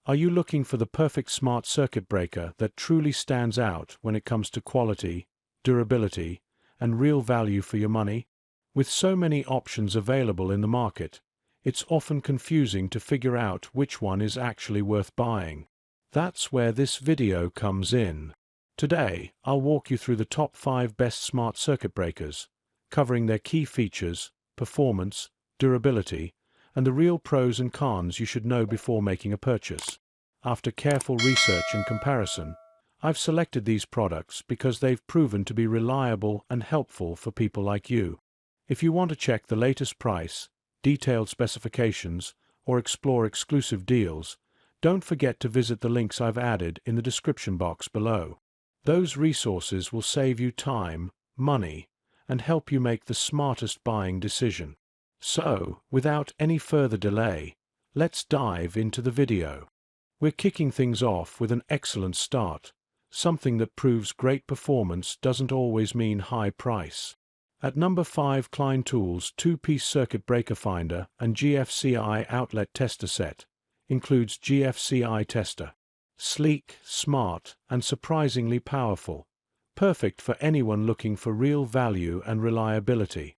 Are you looking for the perfect smart circuit breaker that truly stands out when it comes to quality, durability, and real value for your money? With so many options available in the market, it's often confusing to figure out which one is actually worth buying. That's where this video comes in. Today, I'll walk you through the top 5 best smart circuit breakers, covering their key features, performance, durability, and the real pros and cons you should know before making a purchase. After careful research and comparison, I've selected these products because they've proven to be reliable and helpful for people like you. If you want to check the latest price, detailed specifications, or explore exclusive deals, don't forget to visit the links I've added in the description box below. Those resources will save you time, money, and help you make the smartest buying decision. So, without any further delay, let's dive into the video. We're kicking things off with an excellent start, something that proves great performance doesn't always mean high price. At number 5, Klein Tools 2-piece circuit breaker finder and GFCI outlet tester set includes GFCI tester. Sleek, smart, and surprisingly powerful. Perfect for anyone looking for real value and reliability.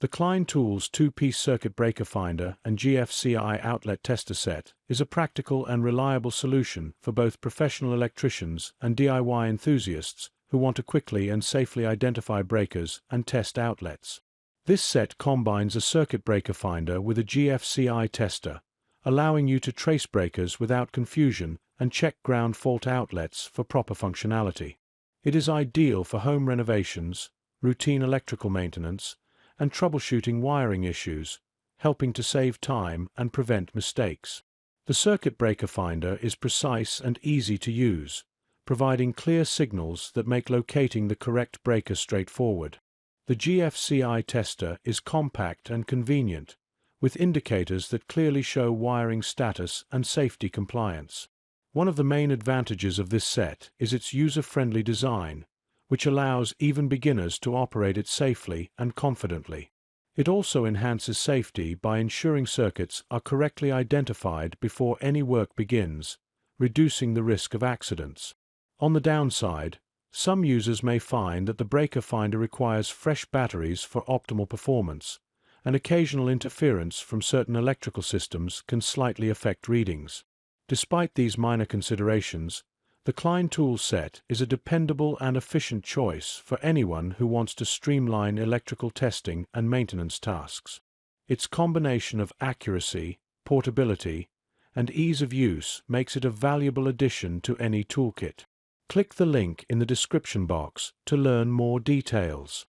The Klein Tools 2-piece circuit breaker finder and GFCI outlet tester set is a practical and reliable solution for both professional electricians and DIY enthusiasts who want to quickly and safely identify breakers and test outlets. This set combines a circuit breaker finder with a GFCI tester, allowing you to trace breakers without confusion and check ground fault outlets for proper functionality. It is ideal for home renovations, routine electrical maintenance, and troubleshooting wiring issues, helping to save time and prevent mistakes. The circuit breaker finder is precise and easy to use, providing clear signals that make locating the correct breaker straightforward. The GFCI tester is compact and convenient, with indicators that clearly show wiring status and safety compliance. One of the main advantages of this set is its user-friendly design, which allows even beginners to operate it safely and confidently. It also enhances safety by ensuring circuits are correctly identified before any work begins, reducing the risk of accidents. On the downside, some users may find that the breaker finder requires fresh batteries for optimal performance, and occasional interference from certain electrical systems can slightly affect readings. Despite these minor considerations, the Klein Tools set is a dependable and efficient choice for anyone who wants to streamline electrical testing and maintenance tasks. Its combination of accuracy, portability, and ease of use makes it a valuable addition to any toolkit. Click the link in the description box to learn more details.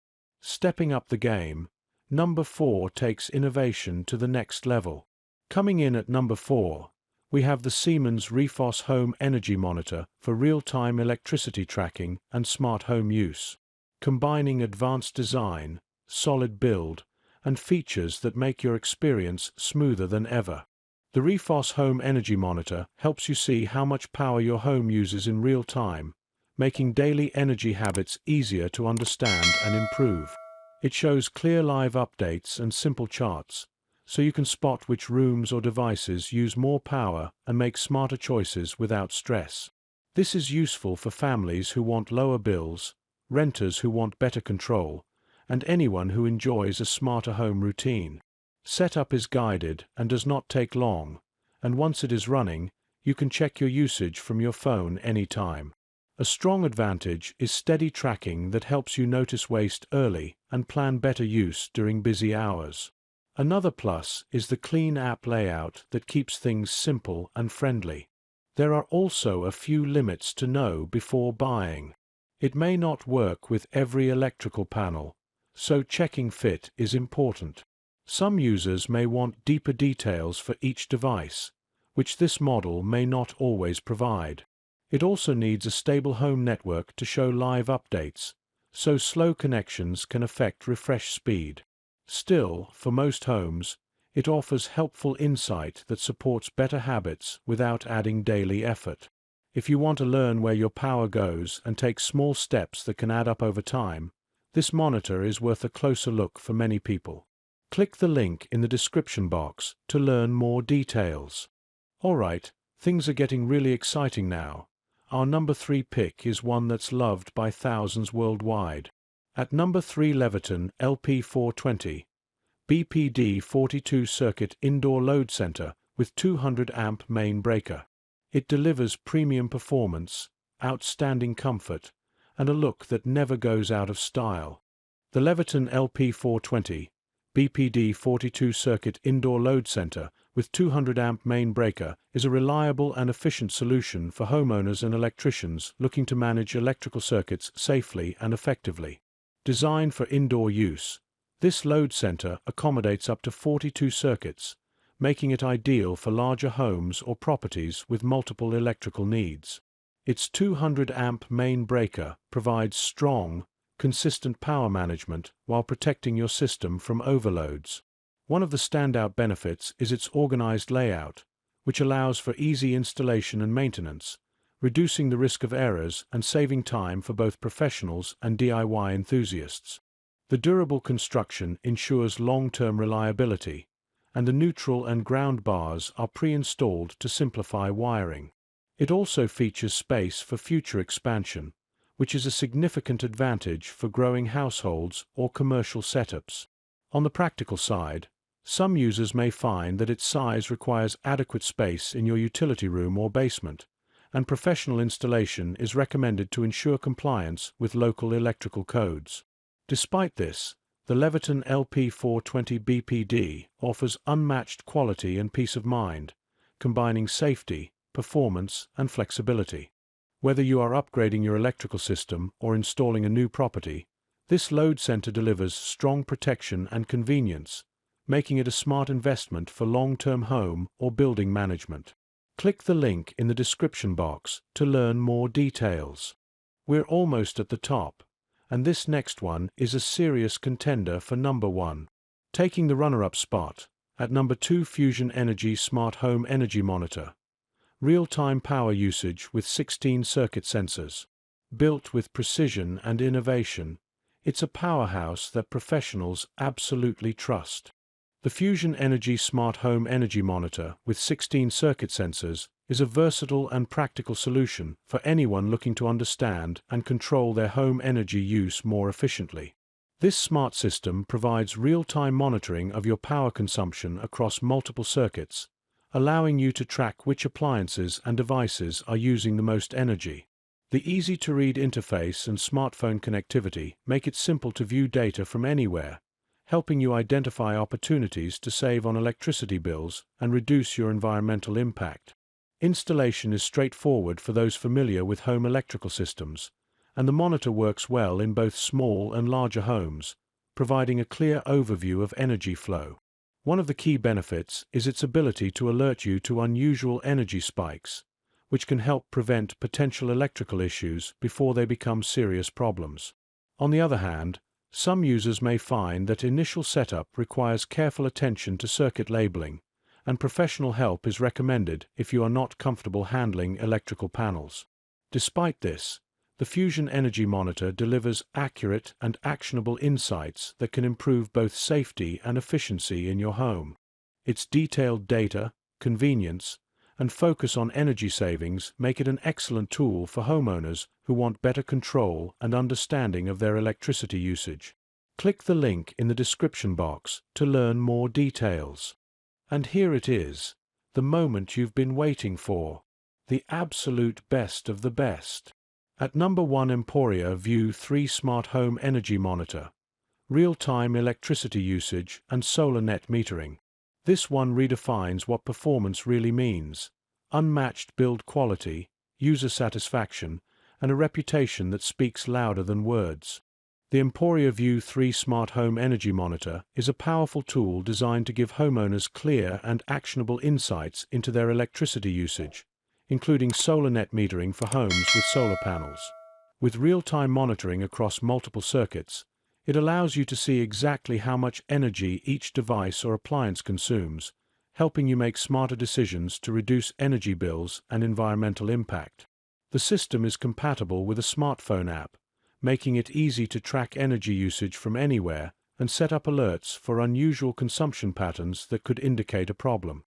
Stepping up the game, number 4 takes innovation to the next level. Coming in at number 4, we have the Siemens Refoss Home Energy Monitor for real-time electricity tracking and smart home use, combining advanced design, solid build, and features that make your experience smoother than ever. The Refoss Home Energy Monitor helps you see how much power your home uses in real time, making daily energy habits easier to understand and improve. It shows clear live updates and simple charts, so you can spot which rooms or devices use more power and make smarter choices without stress. This is useful for families who want lower bills, renters who want better control, and anyone who enjoys a smarter home routine. Setup is guided and does not take long, and once it is running, you can check your usage from your phone anytime. A strong advantage is steady tracking that helps you notice waste early and plan better use during busy hours. Another plus is the clean app layout that keeps things simple and friendly. There are also a few limits to know before buying. It may not work with every electrical panel, so checking fit is important. Some users may want deeper details for each device, which this model may not always provide. It also needs a stable home network to show live updates, so slow connections can affect refresh speed. Still, for most homes, it offers helpful insight that supports better habits without adding daily effort. If you want to learn where your power goes and take small steps that can add up over time, this monitor is worth a closer look for many people. Click the link in the description box to learn more details. Alright, Things are getting really exciting now. Our number 3 pick is one that's loved by thousands worldwide. At number 3, Leviton LP420, BPD 42 circuit indoor load center with 200 amp main breaker. It delivers premium performance, outstanding comfort, and a look that never goes out of style. The Leviton LP420, BPD 42 circuit indoor load center with 200 amp main breaker is a reliable and efficient solution for homeowners and electricians looking to manage electrical circuits safely and effectively. Designed for indoor use, this load center accommodates up to 42 circuits, making it ideal for larger homes or properties with multiple electrical needs. Its 200 amp main breaker provides strong, consistent power management while protecting your system from overloads. One of the standout benefits is its organized layout, which allows for easy installation and maintenance, reducing the risk of errors and saving time for both professionals and DIY enthusiasts. The durable construction ensures long-term reliability, and the neutral and ground bars are pre-installed to simplify wiring. It also features space for future expansion, which is a significant advantage for growing households or commercial setups. On the practical side, some users may find that its size requires adequate space in your utility room or basement, and professional installation is recommended to ensure compliance with local electrical codes. Despite this, the Leviton LP420 BPD offers unmatched quality and peace of mind, combining safety, performance, and flexibility. Whether you are upgrading your electrical system or installing a new property, this load center delivers strong protection and convenience, making it a smart investment for long-term home or building management. Click the link in the description box to learn more details. We're almost at the top, and this next one is a serious contender for number 1. Taking the runner-up spot, at number 2, Fusion Energy Smart Home Energy Monitor. Real-time power usage with 16 circuit sensors. Built with precision and innovation, it's a powerhouse that professionals absolutely trust. The Fusion Energy Smart Home Energy Monitor with 16 circuit sensors is a versatile and practical solution for anyone looking to understand and control their home energy use more efficiently. This smart system provides real-time monitoring of your power consumption across multiple circuits, allowing you to track which appliances and devices are using the most energy. The easy-to-read interface and smartphone connectivity make it simple to view data from anywhere, helping you identify opportunities to save on electricity bills and reduce your environmental impact. Installation is straightforward for those familiar with home electrical systems, and the monitor works well in both small and larger homes, providing a clear overview of energy flow. One of the key benefits is its ability to alert you to unusual energy spikes, which can help prevent potential electrical issues before they become serious problems. On the other hand, some users may find that initial setup requires careful attention to circuit labeling, and professional help is recommended if you are not comfortable handling electrical panels. Despite this, the Fusion Energy Monitor delivers accurate and actionable insights that can improve both safety and efficiency in your home. Its detailed data, convenience, and focus on energy savings make it an excellent tool for homeowners who want better control and understanding of their electricity usage. Click the link in the description box to learn more details. And here it is, the moment you've been waiting for, the absolute best of the best. At number 1, Emporia Vue 3 Smart Home Energy Monitor. Real-time electricity usage and solar net metering. This one redefines what performance really means: unmatched build quality, user satisfaction, and a reputation that speaks louder than words. The Emporia Vue 3 Smart Home Energy Monitor is a powerful tool designed to give homeowners clear and actionable insights into their electricity usage, including solar net metering for homes with solar panels. With real-time monitoring across multiple circuits, it allows you to see exactly how much energy each device or appliance consumes, helping you make smarter decisions to reduce energy bills and environmental impact. The system is compatible with a smartphone app, making it easy to track energy usage from anywhere and set up alerts for unusual consumption patterns that could indicate a problem.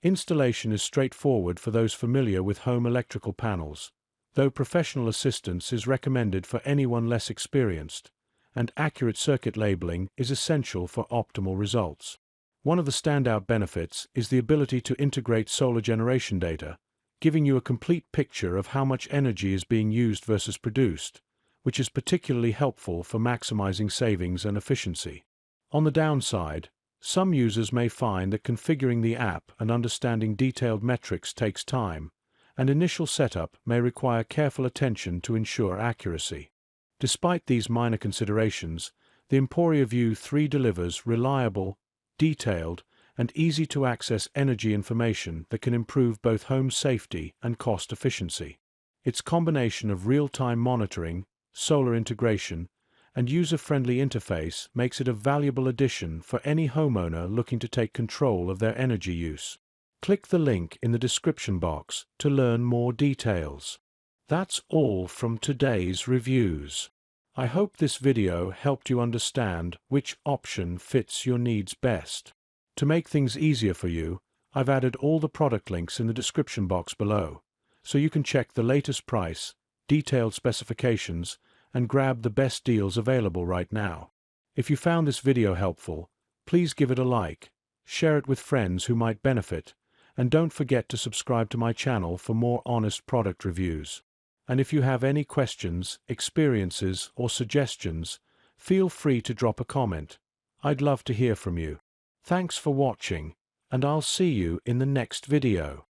Installation is straightforward for those familiar with home electrical panels, though professional assistance is recommended for anyone less experienced, and accurate circuit labeling is essential for optimal results. One of the standout benefits is the ability to integrate solar generation data, giving you a complete picture of how much energy is being used versus produced, which is particularly helpful for maximizing savings and efficiency. On the downside, some users may find that configuring the app and understanding detailed metrics takes time, and initial setup may require careful attention to ensure accuracy. Despite these minor considerations, the Emporia Vue 3 delivers reliable, detailed, and easy-to-access energy information that can improve both home safety and cost efficiency. Its combination of real-time monitoring, solar integration, and user-friendly interface makes it a valuable addition for any homeowner looking to take control of their energy use. Click the link in the description box to learn more details. That's all from today's reviews. I hope this video helped you understand which option fits your needs best. To make things easier for you, I've added all the product links in the description box below, so you can check the latest price, detailed specifications, and grab the best deals available right now. If you found this video helpful, please give it a like, share it with friends who might benefit, and don't forget to subscribe to my channel for more honest product reviews. And if you have any questions, experiences, or suggestions, feel free to drop a comment. I'd love to hear from you. Thanks for watching, and I'll see you in the next video.